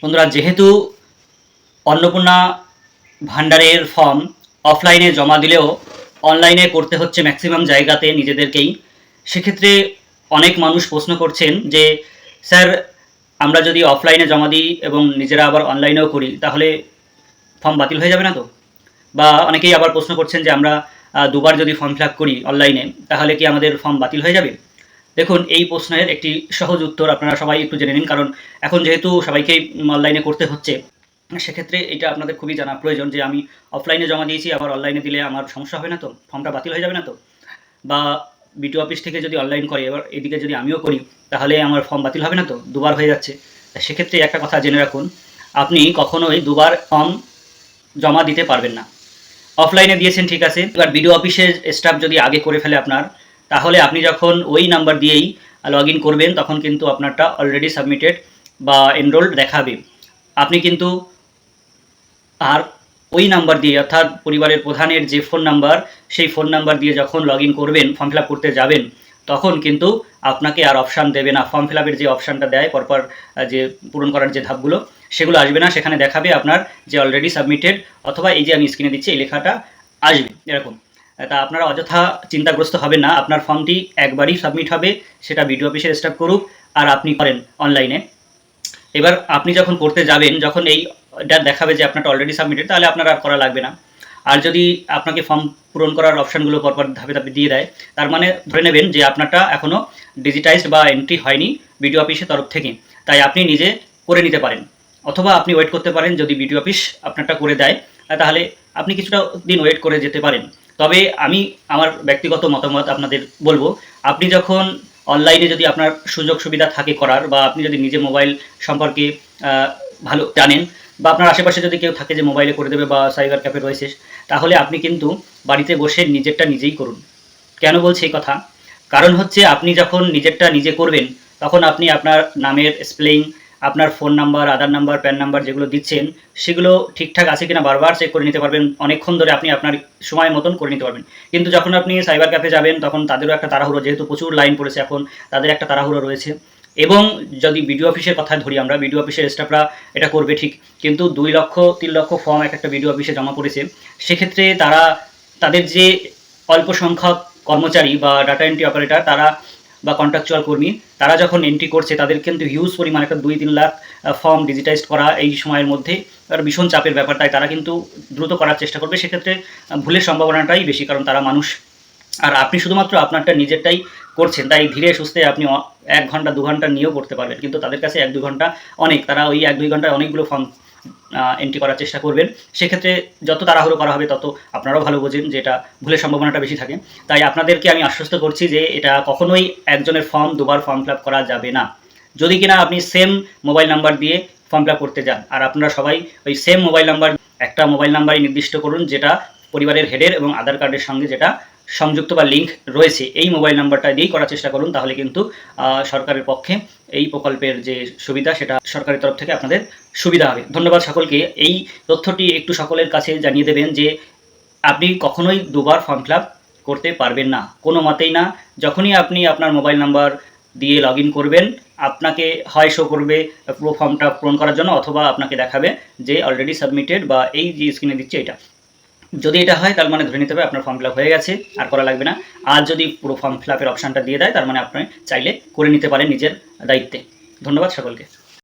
বন্ধুরা, যেহেতু অন্নপূর্ণা ভান্ডারের ফর্ম অফলাইনে জমা দিলেও অনলাইনে করতে হচ্ছে ম্যাক্সিমাম জায়গাতে নিজেদেরকেই, সেক্ষেত্রে অনেক মানুষ প্রশ্ন করছেন যে স্যার, আমরা যদি অফলাইনে জমা দিই এবং নিজেরা আবার অনলাইনেও করি তাহলে ফর্ম বাতিল হয়ে যাবে না তো? বা অনেকেই আবার প্রশ্ন করছেন যে আমরা দুবার যদি ফর্ম ফিল আপ করি অনলাইনে তাহলে কি আমাদের ফর্ম বাতিল হয়ে যাবে? দেখুন, এই প্রশ্নের একটি সহজ উত্তর আপনারা সবাই একটু জেনে নিন, কারণ এখন যেহেতু সবাইকেই অনলাইনে করতে হচ্ছে, সেক্ষেত্রে এটা আপনাদের খুবই জানা প্রয়োজন যে আমি অফলাইনে জমা দিয়েছি, আবার অনলাইনে দিলে আমার সমস্যা হবে না তো? ফর্মটা বাতিল হয়ে যাবে না তো? বা বিডিও অফিস থেকে যদি অনলাইন করে এবার এদিকে যদি আমিও করি তাহলে আমার ফর্ম বাতিল হবে না তো? দুবার হয়ে যাচ্ছে। সেক্ষেত্রে একটা কথা জেনে রাখুন, আপনি কখনোই দুবার ফর্ম জমা দিতে পারবেন না। অফলাইনে দিয়েছেন ঠিক আছে, এবার বিডিও অফিসের স্টাফ যদি আগে করে ফেলে আপনার, তাহলে আপনি যখন ওই নাম্বার দিয়েই লগ ইন করবেন তখন কিন্তু আপনারটা অলরেডি সাবমিটেড বা এনরোলড দেখাবে। আপনি কিন্তু আর ওই নাম্বার দিয়ে, অর্থাৎ পরিবারের প্রধানের যে ফোন নাম্বার, সেই ফোন নাম্বার দিয়ে যখন লগ ইন করবেন, ফর্ম ফিল আপ করতে যাবেন, তখন কিন্তু আপনাকে আর অপশান দেবে না। ফর্ম ফিল আপের যে অপশানটা দেয় পরপর, যে পূরণ করার যে ধাপগুলো, সেগুলো আসবে না। সেখানে দেখাবে আপনার যে অলরেডি সাবমিটেড, অথবা এই যে আমি স্ক্রিনে দিচ্ছি এই লেখাটা আসবে এরকম। তা আপনারা অযথা চিন্তাগ্রস্ত হবেন না, আপনার ফর্মটি একবারই সাবমিট হবে, সেটা বিডিও অফিসের স্টাফ করুক আর আপনি করেন অনলাইনে। এবার আপনি যখন করতে যাবেন, যখন এইটা দেখাবে যে আপনারটা অলরেডি সাবমিটেড, তাহলে আপনার আর করা লাগবে না। আর যদি আপনাকে ফর্ম পূরণ করার অপশানগুলো পরপর ধাপে ধাপে দিয়ে দেয়, তার মানে ধরে নেবেন যে আপনারটা এখনও ডিজিটাইজড বা এন্ট্রি হয়নি বিডিও অফিসের তরফ থেকে, তাই আপনি নিজে করে নিতে পারেন। অথবা আপনি ওয়েট করতে পারেন, যদি বিডিও অফিস আপনারটা করে দেয় তাহলে আপনি কিছুটা দিন ওয়েট করে যেতে পারেন। তবে আমি আমার ব্যক্তিগত মতামত আপনাদের বলবো, আপনি যখন অনলাইনে যদি আপনার সুযোগ সুবিধা থাকে করার, বা আপনি যদি নিজে মোবাইল সম্পর্কে ভালো জানেন, বা আপনার আশেপাশে যদি কেউ থাকে যে মোবাইলে করে দেবে বা সাইবার ক্যাফে রয়েছে, তাহলে আপনি কিন্তু বাড়িতে বসে নিজেরটা নিজেই করুন। কেন বলছি এই কথা? কারণ হচ্ছে আপনি যখন নিজেরটা নিজে করবেন তখন আপনি আপনার নামের স্পেলিং, আপনার ফোন নাম্বার, আধার নাম্বার, প্যান নাম্বার যেগুলো দিচ্ছেন সেগুলো ঠিকঠাক আছে কিনা বারবার চেক করে নিতে পারবেন। অনেকক্ষণ ধরে আপনি আপনার সময় মতন করে নিতে পারবেন। কিন্তু যখন আপনি সাইবার ক্যাফে যাবেন তখন তাদেরও একটা তাড়াহুড়ো, যেহেতু প্রচুর লাইন পড়েছে এখন, তাদের একটা তাড়াহুড়ো রয়েছে। এবং যদি বিডিও অফিসের কথা ধরি আমরা, বিডিও অফিসের স্টাফরা এটা করবে ঠিক, কিন্তু 2 লক্ষ 3 লক্ষ ফর্ম একটা বিডিও অফিসে জমা পড়েছে। সেক্ষেত্রে তাদের যে অল্প সংখ্যক কর্মচারী বা ডাটা এন্ট্রি অপারেটর, তারা বা কন্ট্রাকচুয়াল কর্মী, তারা যখন এন্ট্রি করছে তাদের কিন্তু হিউজ পরিমাণ একটা 2-3 লাখ ফর্ম ডিজিটাইজড করা এই সময়ের মধ্যে ভীষণ চাপের ব্যাপার, তাই তারা কিন্তু দ্রুত করার চেষ্টা করবে। সেক্ষেত্রে ভুলের সম্ভাবনাটাই বেশি, কারণ তারা মানুষ। আর আপনি শুধুমাত্র আপনারটা নিজেরটাই করছেন, তাই ধীরে সুস্থে আপনি 1 ঘন্টা 2 ঘন্টা নিয়েও করতে পারবেন। কিন্তু তাদের কাছে 1-2 ঘন্টা অনেক, তারা ওই 1-2 ঘন্টায় অনেকগুলো ফর্ম এন্ট্রি করার চেষ্টা করবেন। সেক্ষেত্রে যত তাড়াহুড়ো করা হবে তত আপনারাও ভালো বোঝেন যে এটা ভুলের সম্ভাবনাটা বেশি থাকে। তাই আপনাদেরকে আমি আশ্বস্ত করছি যে এটা কখনোই একজনের ফর্ম দুবার ফর্ম ফিল আপ করা যাবে না, যদি কিনা আপনি সেম মোবাইল নাম্বার দিয়ে ফর্ম ফিল আপ করতে যান। আর আপনারা সবাই ওই সেম মোবাইল নাম্বার, একটা মোবাইল নাম্বারই নির্দিষ্ট করুন যেটা পরিবারের হেডের এবং আধার কার্ডের সঙ্গে যেটা সংযুক্ত বা লিঙ্ক রয়েছে, এই মোবাইল নাম্বারটা দিয়েই করার চেষ্টা করুন। তাহলে কিন্তু সরকারের পক্ষে এই প্রকল্পের যে সুবিধা সেটা সরকারের তরফ থেকে আপনাদের সুবিধা হবে। ধন্যবাদ সকলকে। এই তথ্যটি একটু সকলের কাছে জানিয়ে দেবেন যে আপনি কখনোই দুবার ফর্ম ফিল আপ করতে পারবেন না, কোনো মতেই না। যখনই আপনি আপনার মোবাইল নাম্বার দিয়ে লগ ইন করবেন, আপনাকে হয় শো করবে পুরো ফর্মটা পূরণ করার জন্য, অথবা আপনাকে দেখাবে যে অলরেডি সাবমিটেড, বা এই যে স্ক্রিনে দিচ্ছে এটা। যদি এটা হয় তার মানে ধরে নিতে হবে আপনার ফর্ম ফিল আপ হয়ে গেছে, আর করা লাগবে না। আর যদি পুরো ফর্ম ফিল আপের অপশানটা দিয়ে দেয় তার মানে আপনি চাইলে করে নিতে পারেন নিজের দায়িত্বে। ধন্যবাদ সকলকে।